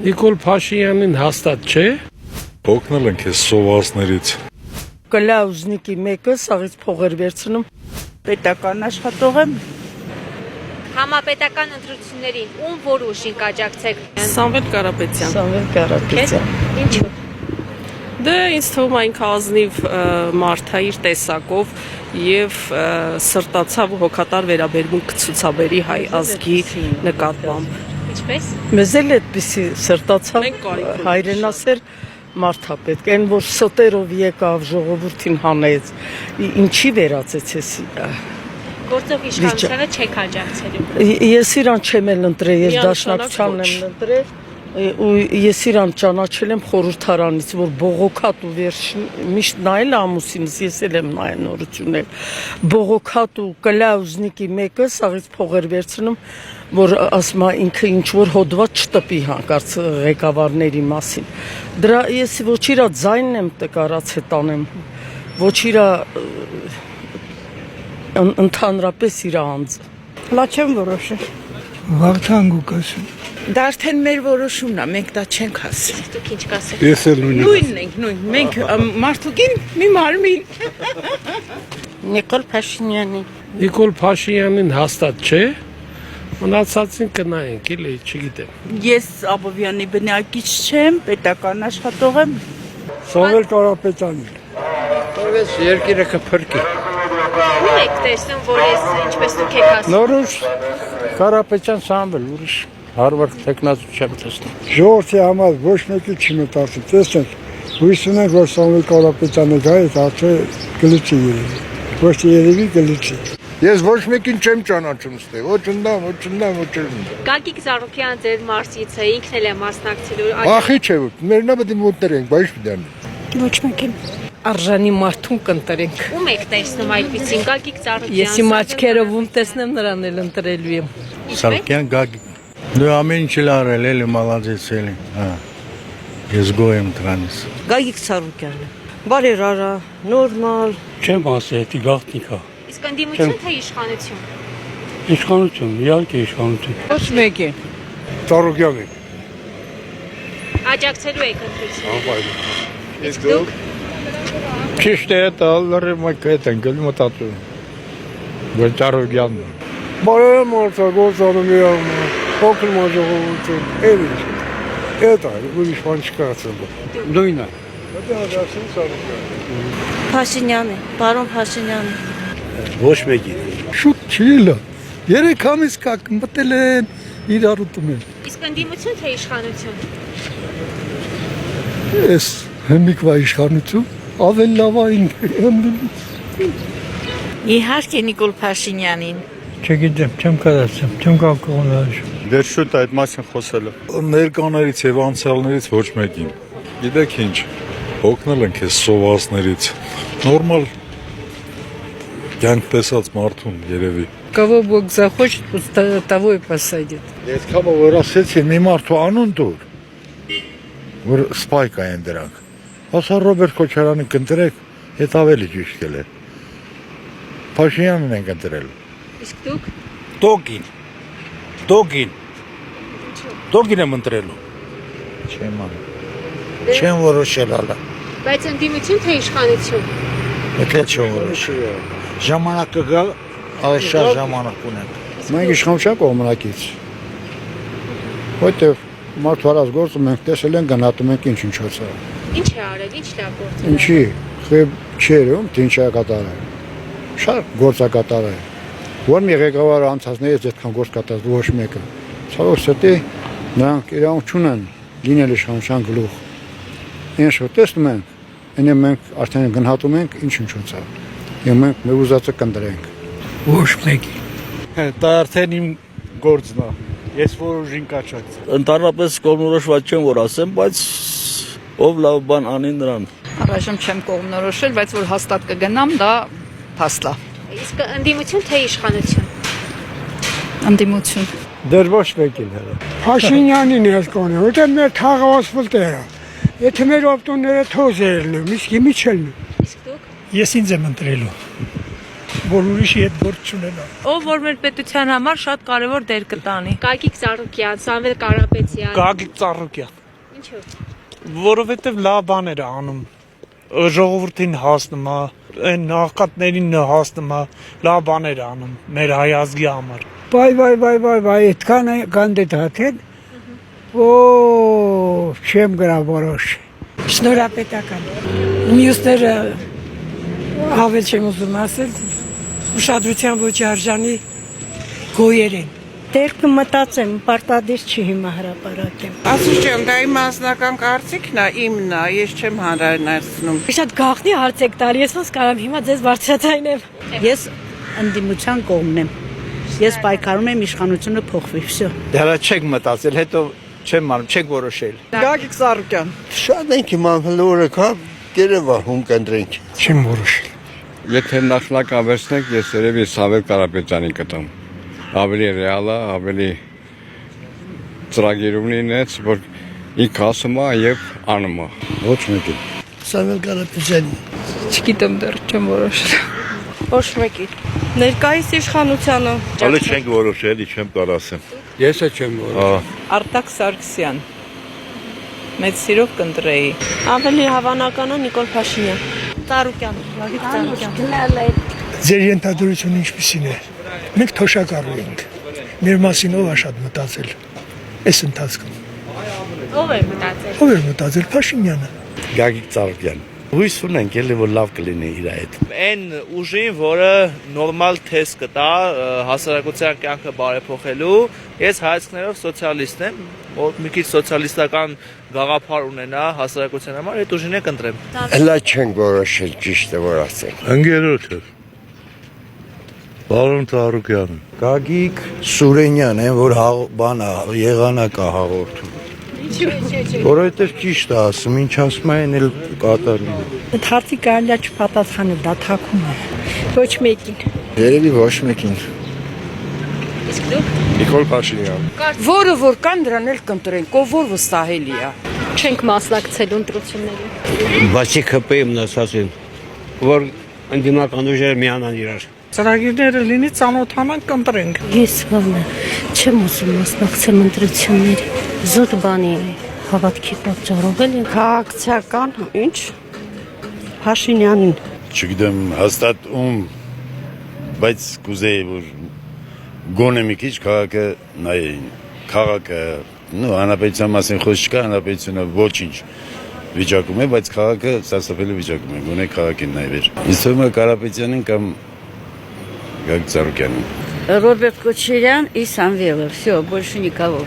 Նիկոլ Փաշինյանին հաստատ չէ։ Օգնել ենք այս սովածներից։ Կլաուզնիկի մեկը սաղից փողեր վերցնում։ Պետական աշխատող եմ։ Համապետական ընտրություններին ում որ ուժին կաջակցեք։ Սամվել Կարապետյան։ Սամվել Կարապետյան։ Ինչու։ Դե ինձ թվում է ինքը ազնիվ մարդ է իր տեսակով եւ սրտացավ ու հոգատար վերաբերմունք ցուցաբերի հայ ազգի նկատմամբ։ Ինչպես։ Մեզ էլ այդպիսի սրտացավ հայրենասեր մարդ է պետք, այն որ սոտերով եկավ ժողովրդին հանեց, ինչի վերածեց էս։ Գործող իշխանությանը չեք աջակցելու։ Ես իրան չեմ էլ ընտրել, ես դաշնակցությանն եմ ընտրել ու ես իրան ճանաչել եմ խորհրդարանից, որ բողոքատ ու վերջին միշտ նայել ամուսինս, ես էլ եմ նայել նորություններ, բողոքատ ու կլաուզնիկի մեկը սաղից փողեր վերցնում, որ ասում է ինքը ինչ որ հոդված չտպի հանկարծ ղեկավարների մասին։ Դրա ես ոչ իրա ձայնն եմ տկարած հետանեմ, ոչ իրա ընդհանրապես իրա անձը։ Լա չեմ որոշել։ Վաղթան գուկասում։ Դա արդեն մեր որոշումն է, մենք դա չենք ասել։ Դուք ինչ կասեք։ Ես էլ Նույնն ենք, նույն։ Մենք մարդուկին մի մարմին։ Նիկոլ Փաշինյանի։ Նիկոլ Փաշինյանին հաստատ չէ։ Մնացածին կնայենք, էլի, չգիտեմ։ Ես Աբովյանի բնակիչ չեմ, պետական աշխատող եմ։ Սամվել Կարապետյանին։ Որպես երկիրը կփրկի։ Ում եք տեսնում, որ ես ինչպես դուք եք ասում։ Նորուս Կարապետյան Սամվել, ուրիշ հարվար տեխնացու չեմ տեսնում։ Ժողովրդի համար ոչ մեկի չի մտածում։ Տեսնեք, հույս ունենք, որ Սամվել Կարապետյանը գա է, արդեն գլուխի երևի։ Ոչ թե երևի գլուխի։ Ես ոչ մեկին չեմ ճանաչում ստե, ոչ ընդամ, ոչ ընդամ, ոչ ընդամ։ Գագիկ Զարուքյան ձեր մարզից է, ինքն էլ է մասնակցելու։ Ախի չէ, մերնա պետք է մոտնենք, բայց դեռ։ Ոչ մեկին։ Արժանի մարդուն կընտրենք։ Ում եք տեսնում այդպեսին Գագիկ Զարուքյան։ Ես իմ աչքերով ում տեսնեմ նրան էլ ընտրելու եմ։ Սարգսյան Գագիկ։ Դու ամեն ինչ լարել էլի մալադեց էլի։ Հա։ Ես գոյ եմ դրանից։ Գագիկ Սարուկյանը։ Բարերարա, նորմալ։ Չեմ ասել, դա գաղտնիք է։ Իսկ ընդդիմություն թե իշխանություն։ Իշխանություն, իհարկե իշխանություն։ Ոչ մեկի։ Ծառուկյանը։ Աջակցելու եք ընտրություններին։ Ես դուք։ Ճիշտ է, դա լրի մեկ է գլի մտածում։ Որ Ծառուկյանն։ Բարերամ գործարում եմ, փոքր մաժողովություն, էլի։ Էտա, ուրիշ բան չկա ասել։ Նույնը։ Փաշինյանը, պարոն Փաշինյանը։ Ոչ մեկի։ Շուտ չի լա։ 3 ամիս կակ մտել են, իրար ուտում են։ Իսկ ընդդիմություն թե իշխանություն։ Էս հմիկվա իշխանություն, ավել լավ այն Իհարկե Նիկոլ Փաշինյանին։ Չգիտեմ, չեմ կարացեմ, չեմ կողնալ։ Դեռ շուտ այդ մասին խոսելը։ Ներկաներից եւ անցյալներից ոչ մեկին։ Գիտեք ինչ, օգնել ենք այս սովածներից։ Նորմալ կյանք տեսած մարդուն երևի։ Кого Бог захочет, того и посадит։ Ես կամա որ ասեցի մի մարդու անուն դուր, որ սպայք այն դրանք։ Ասա Ռոբերտ Քոչարյանի կընտրեք, հետ ավելի ճիշտ կլեր։ Փաշինյանն ենք ընտրել։ Իսկ դուք։ Դոգին եմ ընտրելու։ Չեմ որոշել ալա։ Բայց ընդդիմություն թե իշխանություն։ Եթե չեմ որոշել։ Ժամանակը գա, այս շատ ժամանակ ունենք։ Մենք իշխանության կողմնակից։ Որտեվ մարդու գործը մենք տեսել ենք, գնահատում ենք ինչ-ինչոցը։ Ինչ է արել, ինչ լավ գործ։ Ինչի, խեբ չերում, թե ինչ է կատարել։ Շատ գործ է կատարել։ Որ մի ղեկավար անցածներից այդքան գործ կատարել ոչ մեկը։ Ցավոք սրտի նրանք իրավունք չունեն լինել իշխանության գլուխ։ Ինչ որ տեսնում ենք, այնը մենք արդեն գնահատում ենք ինչ-ինչոցը։ Եվ մենք մեր ուզածը կընտրենք։ Ոչ մեկի։ Դա արդեն իմ գործն է։ Ես որոշին կաչակցեմ։ Ընդհանրապես կողմնորոշված չեմ որ ասեմ, բայց ով լավ բան անի նրան։ Առայժմ չեմ կողմնորոշել, բայց որ հաստատ կգնամ, դա փաստ է։ Իսկ ընդդիմություն թե իշխանություն։ Ընդդիմություն։ Դեռ ոչ մեկին հələ։ Փաշինյանին ես կոնը, որտեղ մեր թաղավասվել տեղը։ Եթե մեր օպտոնները թոզ երնում, իսկ իմի չելնում։ Իսկ դուք։ Ես ինձ եմ ընտրելու։ որ ուրիշի հետ գործ չունենա։ Ով որ մեր պետության համար շատ կարևոր դեր կտանի։ Գագիկ Ծառուկյան, Սամվել Կարապետյան։ Գագիկ Ծառուկյան։ Ինչու՞։ Որովհետև լավ բաներ է անում։ Ժողովրդին հասնում է, այն նախկատներին հասնում է, լավ բաներ է անում մեր հայ ազգի համար։ Բայ, այդքան կանդիդատ են։ Օ, չեմ գրա որոշ։ Շնորհապետական։ Մյուսները ավելի չեմ ուզում ասել, ուշադրության ոչ արժանի գոյեր են։ Դեր կմտածեմ, պարտադիր չի հիմա հրապարակեմ։ Ասուշյան, դա իմ մասնական կարծիքն է, իմն է, ես չեմ հանրայնացնում։ Շատ գաղտնի հարց եք տալի, ես ոնց կարամ հիմա ձեզ բարձրացնեմ։ Ես ընդդիմության կողմն եմ։ Ես պայքարում եմ իշխանությունը փոխվի, վсё։ Դեռ չեք մտածել, հետո չեմ անում, չեք որոշել։ Գագիկ Ծառուկյան։ Շատ ենք իմ անհլորը կա, կերևա հում կնդրենք։ Չեմ որոշել։ Եթե նախնականվերցնենք, ես երևի Սամվել Կարապետյանին կտամ։ Ավելի ռեալ է, ավելի ծրագիր ունի նենց, որ ինքը ասում է եւ անում է։ Ոչ մեկին։ Սամվել Կարապետյան։ Չգիտեմ դեռ չեմ որոշել։ Ոչ մեկի։ Ներկայիս իշխանությանը։ Հələ չենք որոշել, չեմ կարող ասեմ։ Ես չեմ որոշել։ Արտակ Սարգսյան։ Մեծ սիրով կընտրեի։ Ավելի հավանական է Նիկոլ Փաշինյան։ Ծառուկյան, Գագիկ Ծառուկյան։ Ձեր ենթադրությունը ինչպիսին է։ Մենք թոշակառու ենք։ Մեր մասին ով է շատ մտածել։ Այս ընթացքում։ Ով է մտածել։ Ով է մտածել Փաշինյանը։ Գագիկ Ծառուկյան։ Հույս ունենք, էլի որ լավ կլինի իր հետ։ Այն ուժին, որը նորմալ թեստ կտա հասարակության կյանքը բարեփոխելու, ես հայացքներով սոցիալիստ եմ, որ մի քիչ սոցիալիստական գաղափար ունենա հասարակության համար, այդ ուժին եք ընտրեմ։ Հələ չենք որոշել ճիշտ է որ ասենք։ Ընկերոջը։ Պարոն Ծառուկյանը։ Գագիկ Սուրենյան են, որ բան եղանակ է հաղորդում։ Որովհետև ճիշտ է ասում, ինչ ասում են, էլ կատարում է։ Այդ հարցի կարելի է չպատասխանել, դա թաքուն է։ Ոչ մեկին։ Երևի ոչ մեկին։ Իսկ դու։ Նիկոլ Փաշինյան։ Որը որ կան դրան էլ կընտրենք, ով որ վստահելի է։ Չենք մասնակցելու ընտրություններին։ Բացի ԿՊ-ում նստածին, որ ընդդիմական ուժերը միանան իրար։ Ծրագիրները լինի ծանոթանանք կընտրենք։ Ես բանը չեմ ուզում մասնակցել ընտրությունների։ Զուտ բանի հավատքի պատճառով էլ Քաղաքացիական, ինչ։ Փաշինյանին։ Չգիտեմ հաստատ բայց կուզեի որ գոնե մի քիչ քաղաքը նայեին։ Քաղաքը, հանրապետության մասին խոսք չկա, հանրապետությունը ոչինչ վիճակում է, բայց քաղաքը սարսափելի վիճակում է, գոնե քաղաքին նայվեր։ Ինձ թվում է Կարապետյանին կամ Գագիկ Ծառուկյանին։ Роберт Кочерян и Самвелов. Все, больше никого.